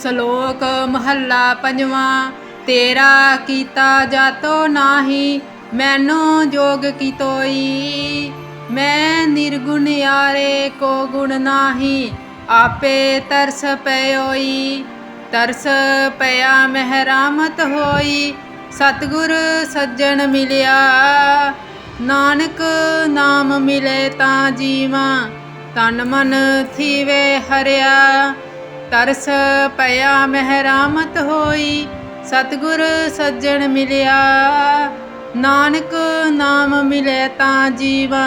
ਸ਼ਲੋਕ ਮਹੱਲਾ ਪੰਜਵਾਂ। ਤੇਰਾ ਕੀਤਾ ਜਾਤੋ ਨਾਹੀ, ਮੈਨੂੰ ਜੋਗ ਕੀ ਤੋਈ। ਮੈਂ ਨਿਰਗੁਣ ਯਾਰੇ ਕੋ ਗੁਣ ਨਾਹੀ, ਆਪੇ ਤਰਸ ਪਇਓਈ। ਤਰਸ ਪਿਆ ਮਹਿ ਰਾਮਤ ਹੋਈ, ਸਤਿਗੁਰ ਸੱਜਣ ਮਿਲਿਆ। ਨਾਨਕ ਨਾਮ ਮਿਲੇ ਤਾਂ ਜੀਵਾ, ਤਨ ਮਨ ਥੀਵੇ ਹਰਿਆ। ਤਰਸ ਪਿਆ ਮਹਿ ਰਾਮਤ ਹੋਈ, ਸਤਿਗੁਰ ਸੱਜਣ ਮਿਲਿਆ। ਨਾਨਕ ਨਾਮ ਮਿਲੇ ਤਾਂ ਜੀਵਾ,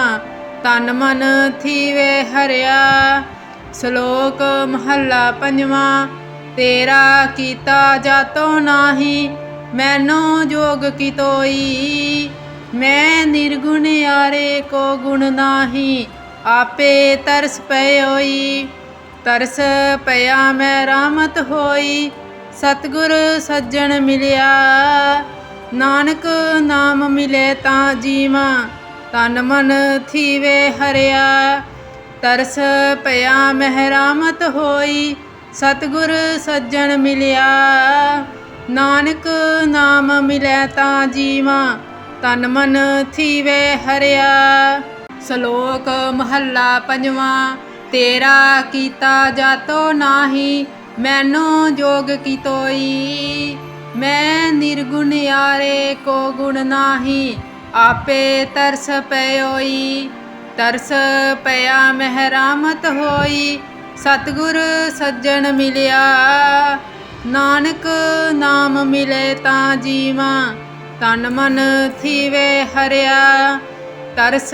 ਤਨ ਮਨ ਥੀਵੇ ਹਰਿਆ। ਸ਼ਲੋਕ ਮਹੱਲਾ ਪੰਜਵਾਂ। ਤੇਰਾ ਕੀਤਾ ਜਾਤੋ ਨਾਹੀ, ਮੈਨੂੰ ਜੋਗ ਕੀ ਤੋਈ। ਮੈਂ ਨਿਰਗੁਣ ਯਾਰੇ ਕੋ ਗੁਣ ਨਾਹੀ, ਆਪੇ ਤਰਸ ਪਇਓਈ। ਤਰਸ ਪਿਆ ਮੈਂ ਰਾਮਤ ਹੋਈ, ਸਤਿਗੁਰ ਸੱਜਣ ਮਿਲਿਆ। ਨਾਨਕ ਨਾਮ ਮਿਲੇ ਤਾਂ ਜੀਵਾ, ਤਨ ਮਨ ਥੀਵੇ ਹਰਿਆ। ਤਰਸ ਪਿਆ ਮਹਿ ਰਾਮਤ ਹੋਈ, ਸਤਿਗੁਰ ਸੱਜਣ ਮਿਲਿਆ। ਨਾਨਕ ਨਾਮ ਮਿਲੇ ਤਾਂ ਜੀਵਾ, ਤਨ ਮਨ ਥੀਵੇ ਹਰਿਆ। ਸ਼ਲੋਕ ਮਹੱਲਾ ਪੰਜਵਾਂ। ਤੇਰਾ ਕੀਤਾ ਜਾਤੋ ਨਾਹੀ, ਮੈਨੂੰ ਜੋਗ ਕੀ ਤੋਈ। ਮੈਂ ਨਿਰਗੁਣ ਯਾਰੇ ਕੋ ਗੁਣ ਨਾਹੀ, ਆਪੇ ਤਰਸ ਪਇਓਈ। ਤਰਸ ਪਿਆ ਮਹਿ ਰਾਮਤ ਹੋਈ, ਸਤਿਗੁਰ ਸੱਜਣ ਮਿਲਿਆ। ਨਾਨਕ ਨਾਮ ਮਿਲੇ ਤਾਂ ਜੀਵਾ, ਤਨ ਮਨ ਥੀਵੇ ਹਰਿਆ। ਤਰਸ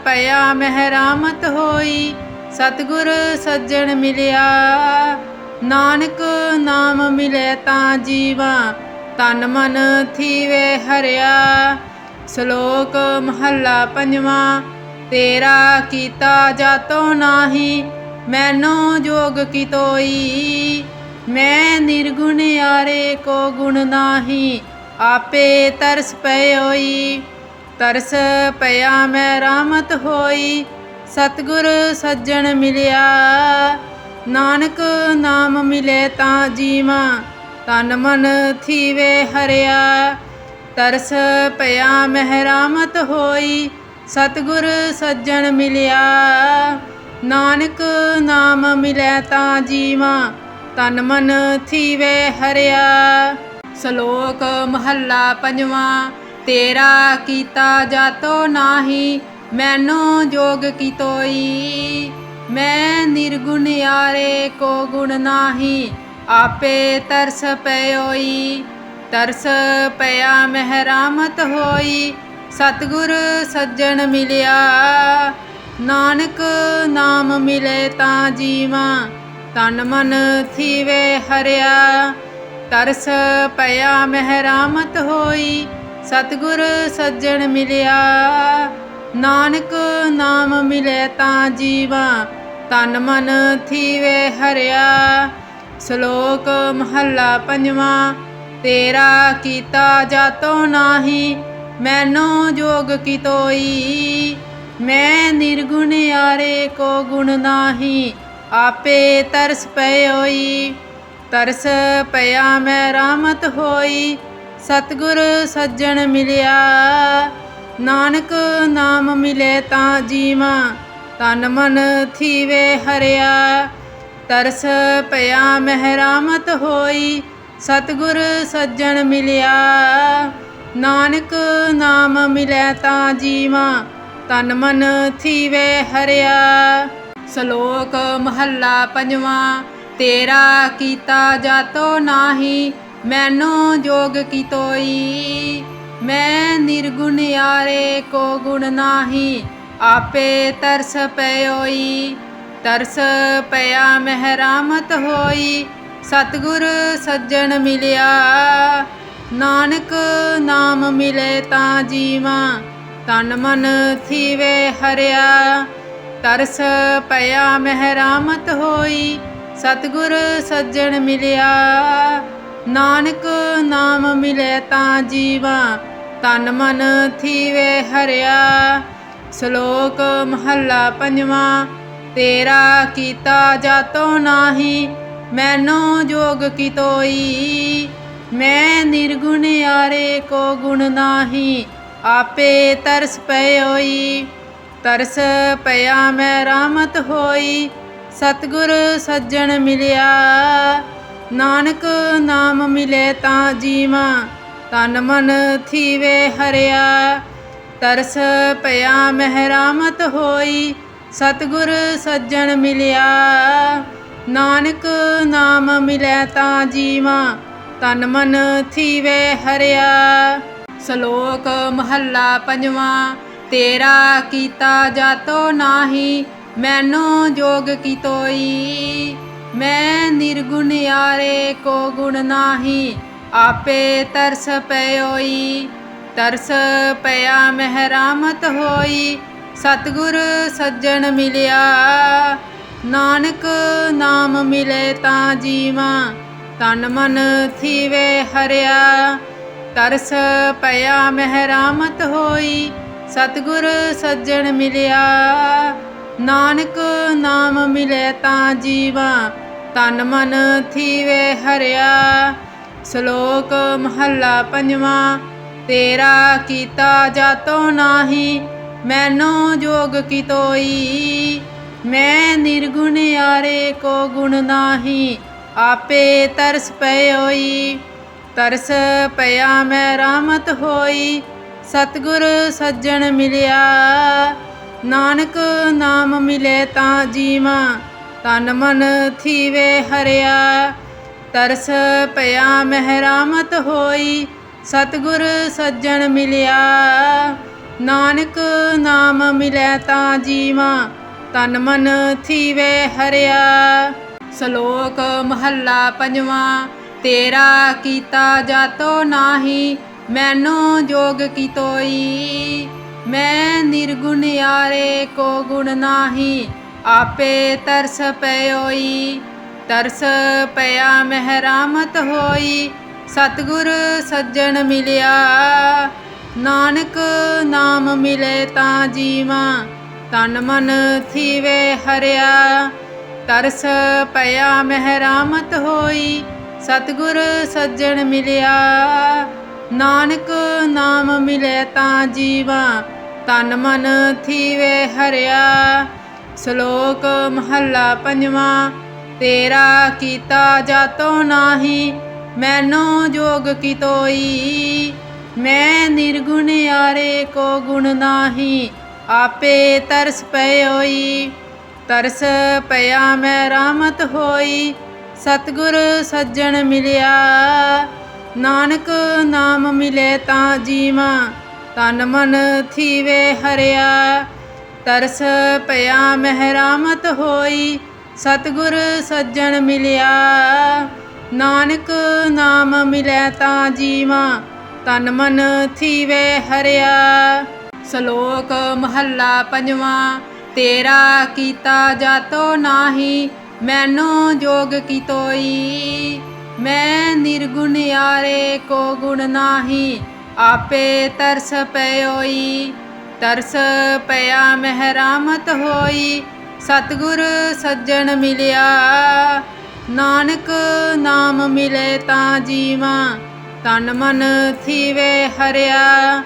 ਪਿਆ ਮਹਿ ਰਾਮਤ ਹੋਈ, ਸਤਿਗੁਰ ਸੱਜਣ ਮਿਲਿਆ। ਨਾਨਕ ਨਾਮ ਮਿਲੇ ਤਾਂ ਜੀਵਾ, ਤਨ ਮਨ ਥੀਵੇ ਹਰਿਆ। ਸ਼ਲੋਕ ਮਹੱਲਾ ਪੰਜਵਾਂ। ਤੇਰਾ ਕੀਤਾ ਜਾਤੋ ਨਾਹੀ, ਮੈਨੂੰ ਜੋਗ ਕੀ ਤੋਈ। ਮੈਂ ਨਿਰਗੁਣ ਯਾਰੇ ਕੋ ਗੁਣ ਨਾਹੀ, ਆਪੇ ਤਰਸ ਪਇਓਈ। ਤਰਸ ਪਿਆ ਮੈਂ ਰਾਮਤ ਹੋਈ, ਸਤਿਗੁਰ ਸੱਜਣ ਮਿਲਿਆ। ਨਾਨਕ ਨਾਮ ਮਿਲੇ ਤਾਂ ਜੀਵਾ, ਤਨ ਮਨ ਥੀਵੇ ਹਰਿਆ। ਤਰਸ ਪਿਆ ਮਹਿ ਰਾਮਤ ਹੋਈ, ਸਤਿਗੁਰ ਸੱਜਣ ਮਿਲਿਆ। ਨਾਨਕ ਨਾਮ ਮਿਲੇ ਤਾਂ ਜੀਵਾ, ਤਨ ਮਨ ਥੀਵੇ ਹਰਿਆ। ਸ਼ਲੋਕ ਮਹੱਲਾ ਪੰਜਵਾਂ। ਤੇਰਾ ਕੀਤਾ ਜਾਤੋ ਨਾਹੀ, ਮੈਨੂੰ ਜੋਗ ਕੀ ਤੋਈ। ਮੈਂ ਨਿਰਗੁਣ ਯਾਰੇ ਕੋ ਗੁਣ ਨਾਹੀ, ਆਪੇ ਤਰਸ ਪਇਓਈ। ਤਰਸ ਪਿਆ ਮਹਿ ਰਾਮਤ ਹੋਈ, ਸਤਿਗੁਰ ਸੱਜਣ ਮਿਲਿਆ। ਨਾਨਕ ਨਾਮ ਮਿਲੇ ਤਾਂ ਜੀਵਾ, ਤਨ ਮਨ ਥੀਵੇ ਹਰਿਆ। ਤਰਸ ਪਿਆ ਮਹਿ ਰਾਮਤ ਹੋਈ, ਸਤਿਗੁਰ ਸੱਜਣ ਮਿਲਿਆ। ਨਾਨਕ ਨਾਮ ਮਿਲੇ ਤਾਂ ਜੀਵਾ, ਤਨ ਮਨ ਥੀਵੇ ਹਰਿਆ। ਸ਼ਲੋਕ ਮਹੱਲਾ ਪੰਜਵਾਂ। ਤੇਰਾ ਕੀਤਾ ਜਾਤੋ ਨਾਹੀ, ਮੈਨੂੰ ਜੋਗ ਕੀ ਤੋਈ। ਮੈਂ ਨਿਰਗੁਣ ਯਾਰੇ ਕੋ ਗੁਣ ਨਾਹੀ, ਆਪੇ ਤਰਸ ਪਇਓਈ। ਤਰਸ ਪਿਆ ਮੈਂ ਰਾਮਤ ਹੋਈ, ਸਤਿਗੁਰ ਸੱਜਣ ਮਿਲਿਆ। ਨਾਨਕ ਨਾਮ ਮਿਲੇ ਤਾਂ ਜੀਵਾ, ਤਨ ਮਨ ਥੀਵੇ ਹਰਿਆ। ਤਰਸ ਪਿਆ ਮਹਿ ਰਾਮਤ ਹੋਈ, ਸਤਿਗੁਰ ਸੱਜਣ ਮਿਲਿਆ। ਨਾਨਕ ਨਾਮ ਮਿਲੇ ਤਾਂ ਜੀਵਾ, ਤਨ ਮਨ ਥੀਵੇ ਹਰਿਆ। ਸ਼ਲੋਕ ਮਹੱਲਾ ਪੰਜਵਾਂ। ਤੇਰਾ ਕੀਤਾ ਜਾਤੋ ਨਾਹੀ, ਮੈਨੂੰ ਜੋਗ ਕੀ ਤੋਈ। ਮੈਂ ਨਿਰਗੁਣ ਯਾਰੇ ਕੋ ਗੁਣ ਨਾਹੀ, ਆਪੇ ਤਰਸ ਪਇਓਈ। ਤਰਸ ਪਿਆ ਮਹਿ ਰਾਮਤ ਹੋਈ, ਸਤਿਗੁਰ ਸੱਜਣ ਮਿਲਿਆ। ਨਾਨਕ ਨਾਮ ਮਿਲੇ ਤਾਂ ਜੀਵਾ, ਤਨ ਮਨ ਥੀਵੇ ਹਰਿਆ। ਤਰਸ ਪਿਆ ਮਹਿ ਰਾਮਤ ਹੋਈ, ਸਤਿਗੁਰ ਸੱਜਣ ਮਿਲਿਆ। ਨਾਨਕ ਨਾਮ ਮਿਲੇ ਤਾਂ ਜੀਵਾ, ਤਨ ਮਨ ਥੀਵੇ ਹਰਿਆ। ਸ਼ਲੋਕ ਮਹੱਲਾ ਪੰਜਵਾਂ। ਤੇਰਾ ਕੀਤਾ ਜਾਤੋ ਨਾਹੀ, मैनू जोग की तोई। मैं निर्गुण यारे को गुण नाही, आपे तरस पयोई। तरस पया मैं रामत होई, सतगुर सज्जन मिलिया। नानक नाम मिले तां जीवा, तन मन थीवे हरिया। तरस पया मैं रामत होई, सतगुर सज्जन मिलिया। नानक नाम मिले तां जीवा, तन मन थीवे हरिया। ਸ਼ਲੋਕ ਮਹੱਲਾ ਪੰਜਵਾਂ। ਤੇਰਾ ਕੀਤਾ ਜਾਤੋ ਨਾਹੀ, ਮੈਨੂੰ ਜੋਗ ਕੀ ਤੋਈ। ਮੈਂ ਨਿਰਗੁਣ ਯਾਰੇ ਕੋ ਗੁਣ ਨਾਹੀ, ਆਪੇ ਤਰਸ ਪਇਓਈ। ਤਰਸ ਪਿਆ ਮਹਿ ਰਾਮਤ ਹੋਈ, ਸਤਿਗੁਰ ਸੱਜਣ ਮਿਲਿਆ। ਨਾਨਕ ਨਾਮ ਮਿਲੇ ਤਾਂ ਜੀਵਾ, ਤਨ ਮਨ ਥੀਵੇ ਹਰਿਆ। ਤਰਸ ਪਿਆ ਮਹਿ ਰਾਮਤ ਹੋਈ, ਸਤਿਗੁਰ ਸੱਜਣ ਮਿਲਿਆ। ਨਾਨਕ ਨਾਮ ਮਿਲੇ ਤਾਂ ਜੀਵਾ, ਤਨ ਮਨ ਥੀਵੇ ਹਰਿਆ। ਸ਼ਲੋਕ ਮਹੱਲਾ ਪੰਜਵਾਂ। ਤੇਰਾ ਕੀਤਾ ਜਾਤੋ ਨਾਹੀ, ਮੈਨੂੰ ਜੋਗ ਕੀ ਤੋਈ। ਮੈਂ ਨਿਰਗੁਣ ਯਾਰੇ ਕੋ ਗੁਣ ਨਾਹੀ, ਆਪੇ ਤਰਸ ਪਇਓਈ। ਤਰਸ ਪਿਆ ਮੈਂ ਰਾਮਤ ਹੋਈ, ਸਤਿਗੁਰ ਸੱਜਣ ਮਿਲਿਆ। ਨਾਨਕ ਨਾਮ ਮਿਲੇ ਤਾਂ ਜੀਵਾ, ਤਨ ਮਨ ਥੀਵੇ ਹਰਿਆ। ਤਰਸ ਪਿਆ ਮਹਿ ਰਾਮਤ ਹੋਈ, ਸਤਿਗੁਰ ਸੱਜਣ ਮਿਲਿਆ। ਨਾਨਕ ਨਾਮ ਮਿਲੇ ਤਾਂ ਜੀਵਾ, ਤਨ ਮਨ ਥੀਵੇ ਹਰਿਆ। ਸ਼ਲੋਕ ਮਹੱਲਾ ਪੰਜਵਾਂ। ਤੇਰਾ ਕੀਤਾ ਜਾਤੋ ਨਾਹੀ, ਮੈਨੂੰ ਜੋਗ ਕੀ ਤੋਈ। ਮੈਂ ਨਿਰਗੁਣ ਯਾਰੇ ਕੋ ਗੁਣ ਨਾਹੀ, ਆਪੇ ਤਰਸ ਪਇਓਈ। ਤਰਸ ਪਿਆ ਮਹਿ ਰਾਮਤ ਹੋਈ, ਸਤਿਗੁਰ ਸੱਜਣ ਮਿਲਿਆ। ਨਾਨਕ ਨਾਮ ਮਿਲੇ ਤਾਂ ਜੀਵਾ, ਤਨ ਮਨ ਥੀਵੇ ਹਰਿਆ। ਤਰਸ ਪਿਆ ਮਹਿ ਰਾਮਤ ਹੋਈ, ਸਤਿਗੁਰ ਸੱਜਣ ਮਿਲਿਆ। ਨਾਨਕ ਨਾਮ ਮਿਲੇ ਤਾਂ ਜੀਵਾ, ਤਨ ਮਨ ਥੀਵੇ ਹਰਿਆ। ਸ਼ਲੋਕ ਮਹੱਲਾ ਪੰਜਵਾਂ। ਤੇਰਾ ਕੀਤਾ ਜਾਤੋ ਨਾਹੀ, ਮੈਨੂੰ ਜੋਗ ਕੀ ਤੋਈ। ਮੈਂ ਨਿਰਗੁਣ ਯਾਰੇ ਕੋ ਗੁਣ ਨਾਹੀ, ਆਪੇ ਤਰਸ ਪਇਓਈ। ਤਰਸ ਪਿਆ ਮੈਂ ਰਾਮਤ ਹੋਈ, ਸਤਿਗੁਰ ਸੱਜਣ ਮਿਲਿਆ। ਨਾਨਕ ਨਾਮ ਮਿਲੇ ਤਾਂ ਜੀਵਾ, ਤਨ ਮਨ ਥੀਵੇ ਹਰਿਆ। ਤਰਸ ਪਿਆ ਮਹਿ ਰਾਮਤ ਹੋਈ, ਸਤਿਗੁਰ ਸੱਜਣ ਮਿਲਿਆ। ਨਾਨਕ ਨਾਮ ਮਿਲੇ ਤਾਂ ਜੀਵਾ, ਤਨ ਮਨ ਥੀਵੇ ਹਰਿਆ। ਸ਼ਲੋਕ ਮਹੱਲਾ ਪੰਜਵਾਂ। ਤੇਰਾ ਕੀਤਾ ਜਾਤੋ ਨਾਹੀ, ਮੈਨੂੰ ਜੋਗ ਕੀ ਤੋਈ। ਮੈਂ ਨਿਰਗੁਣ ਯਾਰੇ ਕੋ ਗੁਣ ਨਾਹੀ, ਆਪੇ ਤਰਸ ਪਇਓਈ। ਤਰਸ ਪਿਆ ਮਹਿ ਰਾਮਤ ਹੋਈ, ਸਤਿਗੁਰ ਸੱਜਣ ਮਿਲਿਆ। ਨਾਨਕ ਨਾਮ ਮਿਲੇ ਤਾਂ ਜੀਵਾ, ਤਨ ਮਨ ਥੀਵੇ ਹਰਿਆ।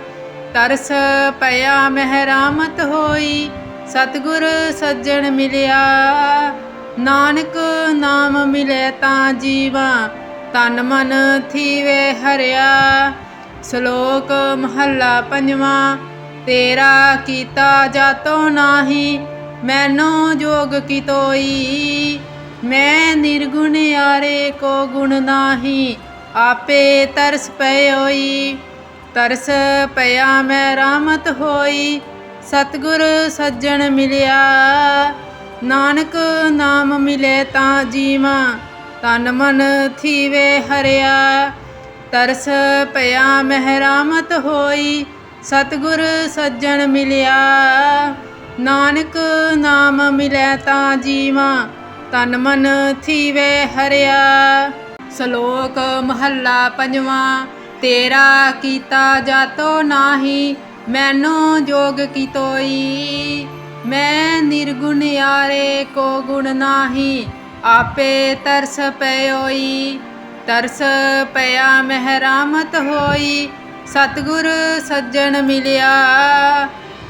ਤਰਸ ਪਿਆ ਮਹਿ ਰਾਮਤ ਹੋਈ, ਸਤਿਗੁਰ ਸੱਜਣ ਮਿਲਿਆ। ਨਾਨਕ ਨਾਮ ਮਿਲੇ ਤਾਂ ਜੀਵਾ, ਤਨ ਮਨ ਥੀਵੇ ਹਰਿਆ। ਸ਼ਲੋਕ ਮਹੱਲਾ ਪੰਜਵਾਂ। ਤੇਰਾ ਕੀਤਾ ਜਾਤੋ ਨਾਹੀ, ਮੈਨੂੰ ਜੋਗ ਕੀ ਤੋਈ। ਮੈਂ ਨਿਰਗੁਣ ਯਾਰੇ ਕੋ ਗੁਣ ਨਾਹੀ, ਆਪੇ ਤਰਸ ਪਇਓਈ। ਤਰਸ ਪਿਆ ਮੈਂ ਰਾਮਤ ਹੋਈ, ਸਤਿਗੁਰ ਸੱਜਣ ਮਿਲਿਆ। ਨਾਨਕ ਨਾਮ ਮਿਲੇ ਤਾਂ ਜੀਵਾ, ਤਨ ਮਨ ਥੀਵੇ ਹਰਿਆ। ਤਰਸ ਪਿਆ ਮਹਿ ਰਾਮਤ ਹੋਈ, ਸਤਿਗੁਰ ਸੱਜਣ ਮਿਲਿਆ। ਨਾਨਕ ਨਾਮ ਮਿਲੇ ਤਾਂ ਜੀਵਾ, ਤਨ ਮਨ ਥੀਵੇ ਹਰਿਆ। ਸ਼ਲੋਕ ਮਹੱਲਾ ਪੰਜਵਾਂ। ਤੇਰਾ ਕੀਤਾ ਜਾਤੋ ਨਾਹੀ, ਮੈਨੂੰ ਜੋਗ ਕੀ ਤੋਈ। ਮੈਂ ਨਿਰਗੁਣ ਯਾਰੇ ਕੋ ਗੁਣ ਨਾਹੀ, आपे तरस पयोई। तरस पया महरामत होई, सतगुर सज्जन मिलिया।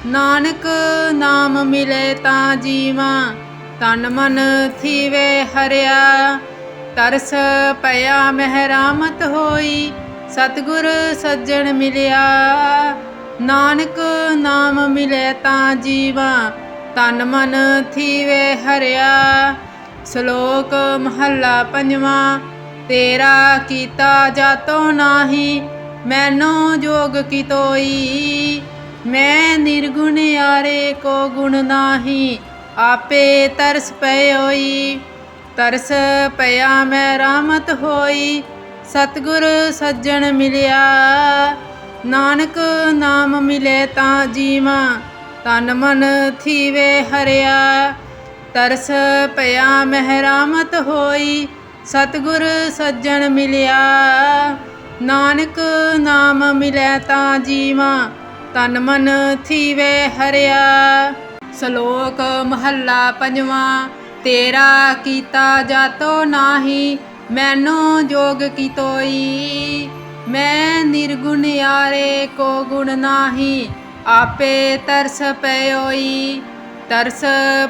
नानक नाम मिले तां जीवा, तन मन थीवे हरिया। तरस पया महरामत होई, सतगुर सज्जन मिलिया। नानक नाम मिले तां जीवा, तन मन थीवे हरिया। ਸ਼ਲੋਕ ਮਹੱਲਾ ਪੰਜਵਾਂ। ਤੇਰਾ ਕੀਤਾ ਜਾਤੋ ਨਾਹੀ, ਮੈਨੋ ਜੋਗ ਕੀ ਤੋਈ। ਮੈਂ ਨਿਰਗੁਣ ਯਾਰੇ ਕੋ ਗੁਣ ਨਾਹੀ, ਆਪੇ ਤਰਸ ਪਇਓਈ। ਤਰਸ ਪਇਆ ਮੈਂ ਰਾਮਤ ਹੋਈ, ਸਤਿਗੁਰ ਸੱਜਣ ਮਿਲਿਆ। ਨਾਨਕ ਨਾਮ ਮਿਲੇ ਤਾਂ ਜੀਵਾ, ਤਨ ਮਨ ਥੀਵੇ ਹਰਿਆ। ਤਰਸ ਪਇਆ ਮਹਿਰਾਮਤ ਹੋਈ, ਸਤਿਗੁਰ ਸੱਜਣ ਮਿਲਿਆ। ਨਾਨਕ ਨਾਮ ਮਿਲੈ ਤਾਂ ਜੀਵਾ, ਤਨ ਮਨ ਥੀਵੇ ਹਰਿਆ। ਸ਼ਲੋਕ ਮਹੱਲਾ ਪੰਜਵਾਂ। ਤੇਰਾ ਕੀਤਾ ਜਾਤੋ ਨਾਹੀ, ਮੈਨੋ ਜੋਗ ਕੀ ਤੋਈ। ਮੈਂ ਨਿਰਗੁਣ ਯਾਰੇ ਕੋ ਗੁਣ ਨਾਹੀ, ਆਪੇ ਤਰਸ ਪਇਓਈ। ਤਰਸ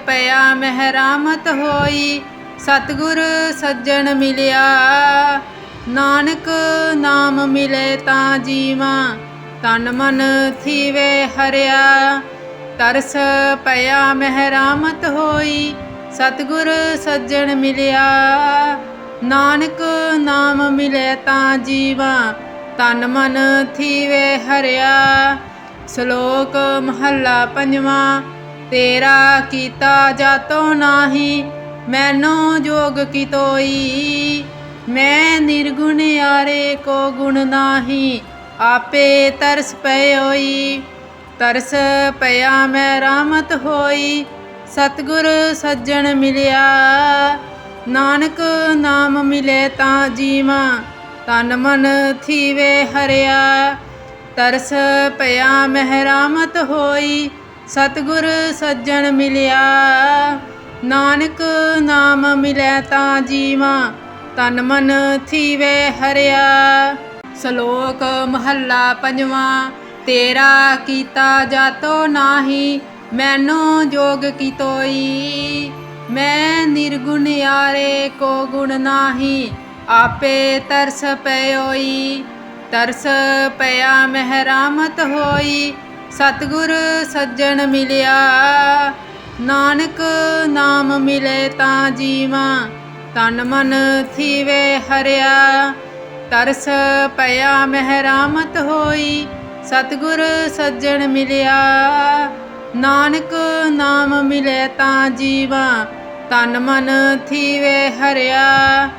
ਪਇਆ ਮਹਿਰਾਮਤ ਹੋਈ, ਸਤਿਗੁਰ ਸੱਜਣ ਮਿਲਿਆ। ਨਾਨਕ ਨਾਮ ਮਿਲੇ ਤਾਂ ਜੀਵਾ, ਤਨ ਮਨ ਥੀਵੇ ਹਰਿਆ। ਤਰਸ ਪਇਆ ਮਹਿਰਾਮਤ ਹੋਈ, ਸਤਿਗੁਰ ਸੱਜਣ ਮਿਲਿਆ। ਨਾਨਕ ਨਾਮ ਮਿਲੇ ਤਾਂ ਜੀਵਾ, ਤਨ ਮਨ ਥੀਵੇ ਹਰਿਆ। ਸ਼ਲੋਕ ਮਹੱਲਾ ਪੰਜਵਾਂ। ਤੇਰਾ ਕੀਤਾ ਜਾਤੋ ਨਾਹੀ, ਮੈਨੋ ਜੋਗ ਕੀ ਤੋਈ। ਮੈਂ ਨਿਰਗੁਣ ਯਾਰੇ ਕੋ ਗੁਣ ਨਾਹੀ, ਆਪੇ ਤਰਸ ਪਇਓਈ। ਤਰਸ ਪਇਆ ਮੈਂ ਰਾਮਤ ਹੋਈ, ਸਤਿਗੁਰ ਸੱਜਣ ਮਿਲਿਆ। ਨਾਨਕ ਨਾਮ ਮਿਲੇ ਤਾਂ ਜੀਵਾ, ਤਨ ਮਨ ਥੀਵੇ ਹਰਿਆ। ਤਰਸ ਪਇਆ ਮਹਿਰਾਮਤ ਹੋਈ, ਸਤਿਗੁਰ ਸੱਜਣ ਮਿਲਿਆ। ਨਾਨਕ ਨਾਮ ਮਿਲੈ ਤਾਂ ਜੀਵਾ, ਤਨ ਮਨ ਥੀਵੇ ਹਰਿਆ। ਸ਼ਲੋਕ ਮਹੱਲਾ ਪੰਜਵਾਂ। ਤੇਰਾ ਕੀਤਾ ਜਾਤੋ ਨਾਹੀ, ਮੈਨੋ ਜੋਗ ਕੀ ਤੋਈ। ਮੈਂ ਨਿਰਗੁਣ ਯਾਰੇ ਕੋ ਗੁਣ ਨਾਹੀ, ਆਪੇ ਤਰਸ ਪਇਓਈ। ਤਰਸ ਪਇਆ ਮਹਿਰਾਮਤ ਹੋਈ, ਸਤਿਗੁਰ ਸੱਜਣ ਮਿਲਿਆ। ਨਾਨਕ ਨਾਮ ਮਿਲੇ ਤਾਂ ਜੀਵਾ, ਤਨ ਮਨ ਥੀਵੇ ਹਰਿਆ। ਤਰਸ ਪਇਆ ਮਹਿਰਾਮਤ ਹੋਈ, ਸਤਿਗੁਰ ਸੱਜਣ ਮਿਲਿਆ। ਨਾਨਕ ਨਾਮ ਮਿਲੇ ਤਾਂ ਜੀਵਾ, ਤਨ ਮਨ ਥੀਵੇ ਹਰਿਆ।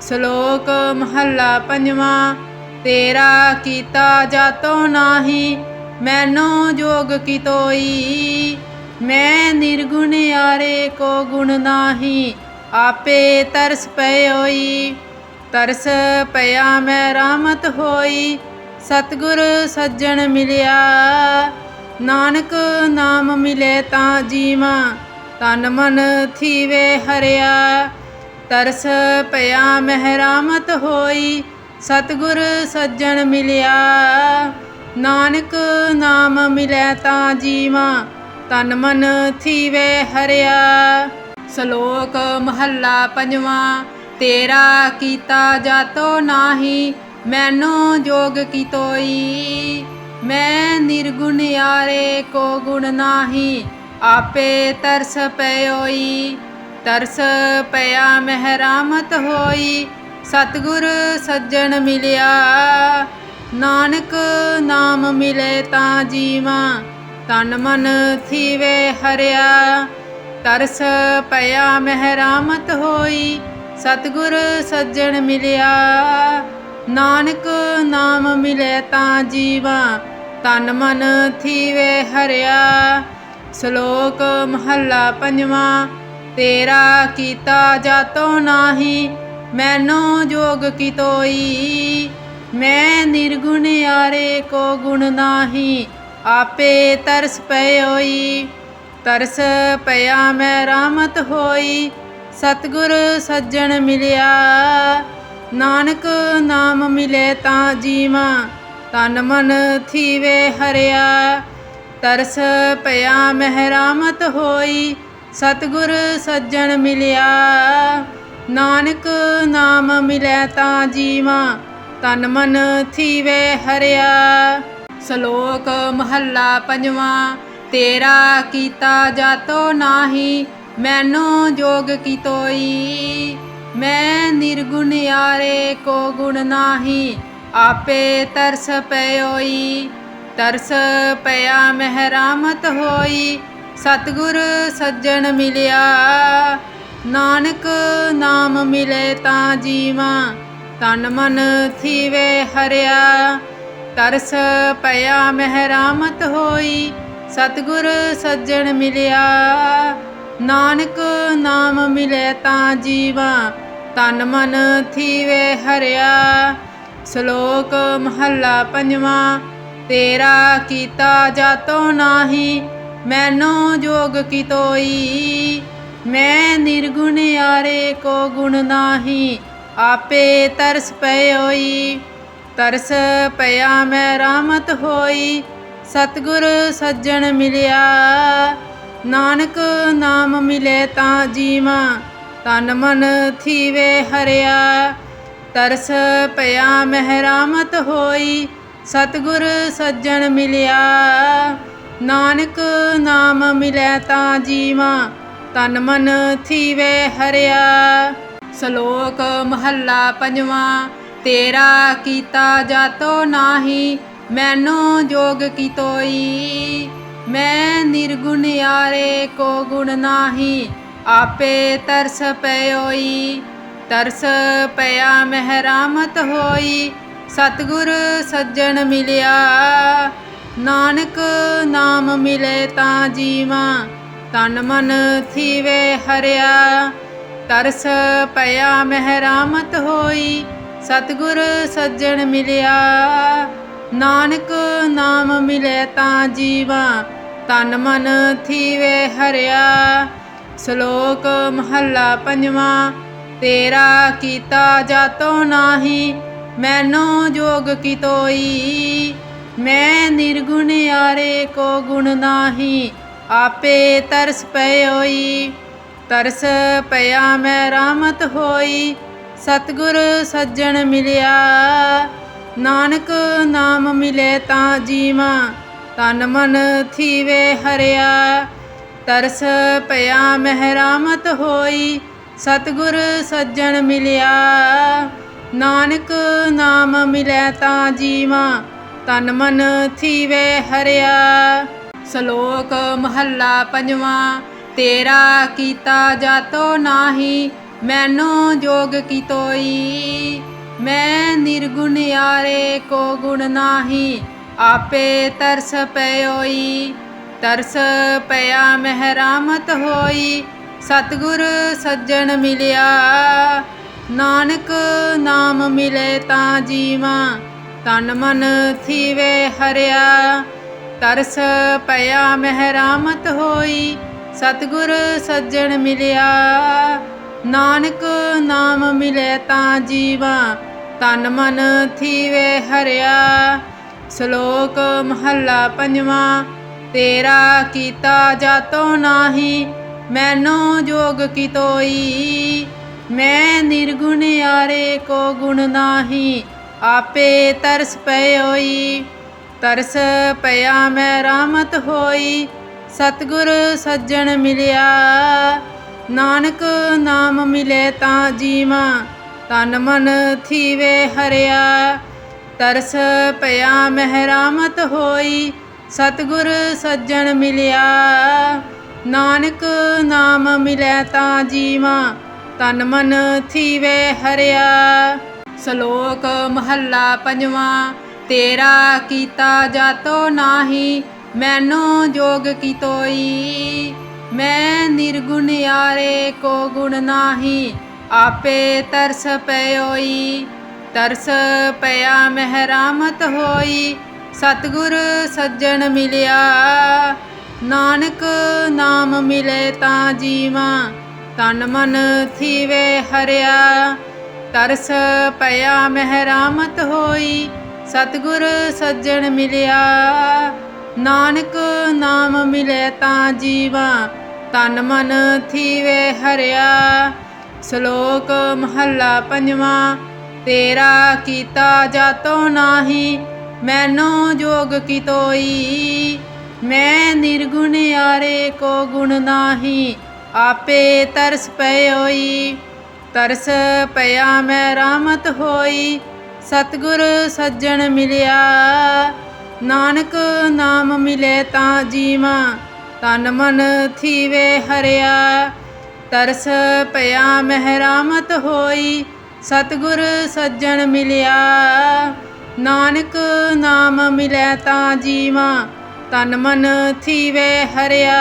ਸ਼ਲੋਕ ਮਹੱਲਾ ਪੰਜਵਾਂ। ਤੇਰਾ ਕੀਤਾ ਜਾਤੋ ਨਾਹੀ, ਮੈਨੋ ਜੋਗ ਕੀ ਤੋਈ। ਮੈਂ ਨਿਰਗੁਣ ਯਾਰੇ ਕੋ ਗੁਣ ਨਾਹੀ, ਆਪੇ ਤਰਸ ਪਇਓਈ। ਤਰਸ ਪਇਆ ਮਹਿਰਾਮਤ ਹੋਈ, ਸਤਿਗੁਰ ਸੱਜਣ ਮਿਲਿਆ। ਨਾਨਕ ਨਾਮ ਮਿਲੇ ਤਾਂ ਜੀਵਾ, ਤਨ ਮਨ ਥੀਵੇ ਹਰਿਆ। ਤਰਸ ਪਇਆ ਮਹਿਰਾਮਤ ਹੋਈ, ਸਤਿਗੁਰ ਸੱਜਣ ਮਿਲਿਆ। ਨਾਨਕ ਨਾਮ ਮਿਲੈ ਤਾਂ ਜੀਵਾ, ਤਨ ਮਨ ਥੀਵੇ ਹਰਿਆ। ਸ਼ਲੋਕ ਮਹੱਲਾ ਪੰਜਵਾਂ। ਤੇਰਾ ਕੀਤਾ ਜਾਤੋ ਨਾਹੀ, ਮੈਨੋ ਜੋਗ ਕੀ ਤੋਈ। ਮੈਂ ਨਿਰਗੁਣ ਯਾਰੇ ਕੋ ਗੁਣ ਨਾਹੀ, ਆਪੇ ਤਰਸ ਪਇਓਈ। ਤਰਸ ਪਇਆ ਮਹਿਰਾਮਤ ਹੋਈ, ਸਤਿਗੁਰ ਸੱਜਣ ਮਿਲਿਆ। ਨਾਨਕ ਨਾਮ ਮਿਲੇ ਤਾਂ ਜੀਵਾ, ਤਨ ਮਨ ਥੀਵੇ ਹਰਿਆ। ਤਰਸ ਪਇਆ ਮਹਿਰਾਮਤ ਹੋਈ, ਸਤਿਗੁਰ ਸੱਜਣ ਮਿਲਿਆ। ਨਾਨਕ ਨਾਮ ਮਿਲੇ ਤਾਂ ਜੀਵਾ, ਤਨ ਮਨ ਥੀਵੇ ਹਰਿਆ। ਸ਼ਲੋਕ ਮਹੱਲਾ ਪੰਜਵਾਂ। ਤੇਰਾ ਕੀਤਾ ਜਾਤੋ ਨਾਹੀ, ਮੈਨੋ ਜੋਗ ਕੀ ਤੋਈ। ਮੈਂ ਨਿਰਗੁਣ ਯਾਰੇ ਕੋ ਗੁਣ ਨਾਹੀ, ਆਪੇ ਤਰਸ ਪਇਓਈ। ਤਰਸ ਪਇਆ ਮਹਿਰਾਮਤ ਹੋਈ, ਸਤਿਗੁਰ ਸੱਜਣ ਮਿਲਿਆ। ਨਾਨਕ ਨਾਮ ਮਿਲੇ ਤਾਂ ਜੀਵਾਂ, ਤਨ ਮਨ ਥੀਵੇ ਹਰਿਆ। ਤਰਸ ਪਿਆ ਮਹਿ ਰਾਮਤ ਹੋਈ, ਸਤਿਗੁਰ ਸੱਜਣ ਮਿਲਿਆ। ਨਾਨਕ ਨਾਮ ਮਿਲੇ ਤਾਂ ਜੀਵਾਂ, ਤਨ ਮਨ ਥੀਵੇ ਹਰਿਆ। ਸ਼ਲੋਕ ਮਹੱਲਾ ਪੰਜਵਾਂ। ਤੇਰਾ ਕੀਤਾ ਜਾਤੋ ਨਾਹੀ, ਮੈਨੂੰ ਜੋਗ ਕੀ ਤੋਈ। ਮੈਂ ਨਿਰਗੁਣ ਯਾਰੇ ਕੋ ਗੁਣ ਨਾਹੀ, ਆਪੇ ਤਰਸ ਪਇਓਈ। ਤਰਸ ਪਿਆ ਮਹਿ ਰਾਮਤ ਹੋਈ, ਸਤਿਗੁਰ ਸੱਜਣ ਮਿਲਿਆ। ਨਾਨਕ ਨਾਮ ਮਿਲੇ ਤਾਂ ਜੀਵਾਂ, ਤਨ ਮਨ ਥੀਵੇ ਹਰਿਆ। ਤਰਸ ਪਿਆ ਮਹਿ ਰਾਮਤ ਹੋਈ, ਸਤਿਗੁਰ ਸੱਜਣ ਮਿਲਿਆ। ਨਾਨਕ ਨਾਮ ਮਿਲੇ ਤਾਂ ਜੀਵਾਂ, ਤਨ ਮਨ ਥੀਵੇ ਹਰਿਆ। ਸ਼ਲੋਕ ਮਹੱਲਾ ਪੰਜਵਾਂ। ਤੇਰਾ ਕੀਤਾ ਜਾਤੋ ਨਾਹੀ, ਮੈਨੂੰ ਜੋਗ ਕੀ ਤੋਈ। ਮੈਂ ਨਿਰਗੁਣ ਯਾਰੇ ਕੋ ਗੁਣ ਨਾਹੀ, ਆਪੇ ਤਰਸ ਪਇਓਈ। ਤਰਸ ਪਿਆ ਮਹਿ ਰਾਮਤ ਹੋਈ, ਸਤਿਗੁਰ ਸੱਜਣ ਮਿਲਿਆ। ਨਾਨਕ ਨਾਮ ਮਿਲੇ ਤਾਂ ਜੀਵਾਂ, ਤਨ ਮਨ ਥੀਵੇ ਹਰਿਆ। ਤਰਸ ਪਿਆ ਮਹਿ ਰਾਮਤ ਹੋਈ, ਸਤਿਗੁਰ ਸੱਜਣ ਮਿਲਿਆ। ਨਾਨਕ ਨਾਮ ਮਿਲੇ ਤਾਂ ਜੀਵਾਂ, ਤਨ ਮਨ ਥੀਵੇ ਹਰਿਆ। ਸ਼ਲੋਕ ਮਹੱਲਾ ਪੰਜਵਾਂ। ਤੇਰਾ ਕੀਤਾ ਜਾਤੋ ਨਾਹੀ, ਮੈਨੂੰ ਜੋਗ ਕੀ ਤੋਈ। ਮੈਂ ਨਿਰਗੁਣ ਯਾਰੇ ਕੋ ਗੁਣ ਨਾਹੀ, ਆਪੇ ਤਰਸ ਪਇਓਈ। ਤਰਸ ਪਿਆ ਮਹਿ ਰਾਮਤ ਹੋਈ, ਸਤਿਗੁਰ ਸੱਜਣ ਮਿਲਿਆ। ਨਾਨਕ ਨਾਮ ਮਿਲੇ ਤਾਂ ਜੀਵਾਂ, ਤਨ ਮਨ ਥੀਵੇ ਹਰਿਆ। ਤਰਸ ਪਿਆ ਮਹਿ ਰਾਮਤ ਹੋਈ, ਸਤਿਗੁਰ ਸੱਜਣ ਮਿਲਿਆ। ਨਾਨਕ ਨਾਮ ਮਿਲੇ ਤਾਂ ਜੀਵਾਂ, ਤਨ ਮਨ ਥੀਵੇ ਹਰਿਆ। ਸ਼ਲੋਕ ਮਹੱਲਾ ਪੰਜਵਾਂ। ਤੇਰਾ ਕੀਤਾ ਜਾਤੋ ਨਾਹੀ, ਮੈਨੂੰ ਜੋਗ ਕੀ ਤੋਈ। ਮੈਂ ਨਿਰਗੁਣ ਯਾਰੇ ਕੋ ਗੁਣ ਨਾਹੀ, ਆਪੇ ਤਰਸ ਪਇਓਈ। ਤਰਸ ਪਿਆ ਮਹਿ ਰਾਮਤ ਹੋਈ, ਸਤਿਗੁਰ ਸੱਜਣ ਮਿਲਿਆ। ਨਾਨਕ ਨਾਮ ਮਿਲੇ ਤਾਂ ਜੀਵਾਂ, ਤਨ ਮਨ ਥੀਵੇ ਹਰਿਆ। ਤਰਸ ਪਿਆ ਮਹਿ ਰਾਮਤ ਹੋਈ, ਸਤਿਗੁਰ ਸੱਜਣ ਮਿਲਿਆ। ਨਾਨਕ ਨਾਮ ਮਿਲੇ ਤਾਂ ਜੀਵਾਂ, ਤਨ ਮਨ ਥੀਵੇ ਹਰਿਆ। ਸ਼ਲੋਕ ਮਹੱਲਾ ਪੰਜਵਾਂ। ਤੇਰਾ ਕੀਤਾ ਜਾਤੋ ਨਾਹੀ, ਮੈਨੂੰ ਜੋਗ ਕੀ ਤੋਈ। ਮੈਂ ਨਿਰਗੁਣ ਯਾਰੇ ਕੋ ਗੁਣ ਨਾਹੀ, ਆਪੇ ਤਰਸ ਪਇਓਈ। ਤਰਸ ਪਿਆ ਮਹਿ ਰਾਮਤ ਹੋਈ, ਸਤਿਗੁਰ ਸੱਜਣ ਮਿਲਿਆ। ਨਾਨਕ ਨਾਮ ਮਿਲੇ ਤਾਂ ਜੀਵਾਂ, ਤਨ ਮਨ ਥੀਵੇ ਹਰਿਆ। ਤਰਸ ਪਿਆ ਮਹਿ ਰਾਮਤ ਹੋਈ, ਸਤਿਗੁਰ ਸੱਜਣ ਮਿਲਿਆ। ਨਾਨਕ ਨਾਮ ਮਿਲੇ ਤਾਂ ਜੀਵਾਂ, ਤਨ ਮਨ ਥੀਵੇ ਹਰਿਆ। ਸ਼ਲੋਕ ਮਹੱਲਾ ਪੰਜਵਾਂ। ਤੇਰਾ ਕੀਤਾ ਜਾਤੋ ਨਾਹੀ, ਮੈਨੂੰ ਜੋਗ ਕੀ ਤੋਈ। ਮੈਂ ਨਿਰਗੁਣ ਯਾਰੇ ਕੋ ਗੁਣ ਨਾਹੀ, ਆਪੇ ਤਰਸ ਪਇਓਈ। ਤਰਸ ਪਿਆ ਮਹਿ ਰਾਮਤ ਹੋਈ, ਸਤਿਗੁਰ ਸੱਜਣ ਮਿਲਿਆ। ਨਾਨਕ ਨਾਮ ਮਿਲੇ ਤਾਂ ਜੀਵਾਂ, ਤਨ ਮਨ ਥੀਵੇ ਹਰਿਆ। ਤਰਸ ਪਿਆ ਮਹਿ ਰਾਮਤ ਹੋਈ, ਸਤਿਗੁਰ ਸੱਜਣ ਮਿਲਿਆ। ਨਾਨਕ ਨਾਮ ਮਿਲੇ ਤਾਂ ਜੀਵਾਂ, ਤਨ ਮਨ ਥੀਵੇ ਹਰਿਆ। ਸ਼ਲੋਕ ਮਹੱਲਾ ਪੰਜਵਾਂ। ਤੇਰਾ ਕੀਤਾ ਜਾਤੋ ਨਾਹੀ, ਮੈਨੂੰ ਜੋਗ ਕੀ ਤੋਈ। ਮੈਂ ਨਿਰਗੁਣ ਯਾਰੇ ਕੋ ਗੁਣ ਨਾਹੀ, ਆਪੇ ਤਰਸ ਪਇਓਈ। ਤਰਸ ਪਿਆ ਮਹਿ ਰਾਮਤ ਹੋਈ, ਸਤਿਗੁਰ ਸੱਜਣ ਮਿਲਿਆ। ਨਾਨਕ ਨਾਮ ਮਿਲੇ ਤਾਂ ਜੀਵਾਂ, ਤਨ ਮਨ ਥੀਵੇ ਹਰਿਆ। ਤਰਸ ਪਿਆ ਮਹਿ ਰਾਮਤ ਹੋਈ, ਸਤਿਗੁਰ ਸੱਜਣ ਮਿਲਿਆ। ਨਾਨਕ ਨਾਮ ਮਿਲੇ ਤਾਂ ਜੀਵਾ, ਤਨ ਮਨ ਥੀਵੇ ਹਰਿਆ। ਸ਼ਲੋਕ ਮਹੱਲਾ ਪੰਜਵਾਂ। ਤੇਰਾ ਕੀਤਾ ਜਾਤੋ ਨਾਹੀ, ਮੈਨੋ ਜੋਗ ਕੀ ਤੋਈ। ਮੈਂ ਨਿਰਗੁਣ ਆਰੇ ਕੋ ਗੁਣ ਨਾਹੀ, ਆਪੇ ਤਰਸ ਪਇਓਈ। ਤਰਸ ਪਿਆ ਮੈਂ ਰਾਮਤ ਹੋਈ, ਸਤਿਗੁਰ ਸੱਜਣ ਮਿਲਿਆ। ਨਾਨਕ ਨਾਮ ਮਿਲੇ ਤਾਂ ਜੀਵਾ, ਤਨ ਮਨ ਥੀਵੇ ਹਰਿਆ। ਤਰਸ ਪਿਆ ਮਹਿ ਰਾਮਤ ਹੋਈ, ਸਤਿਗੁਰ ਸੱਜਣ ਮਿਲਿਆ। ਨਾਨਕ ਨਾਮ ਮਿਲੇ ਤਾਂ ਜੀਵਾ, ਤਨ ਮਨ ਥੀਵੇ ਹਰਿਆ।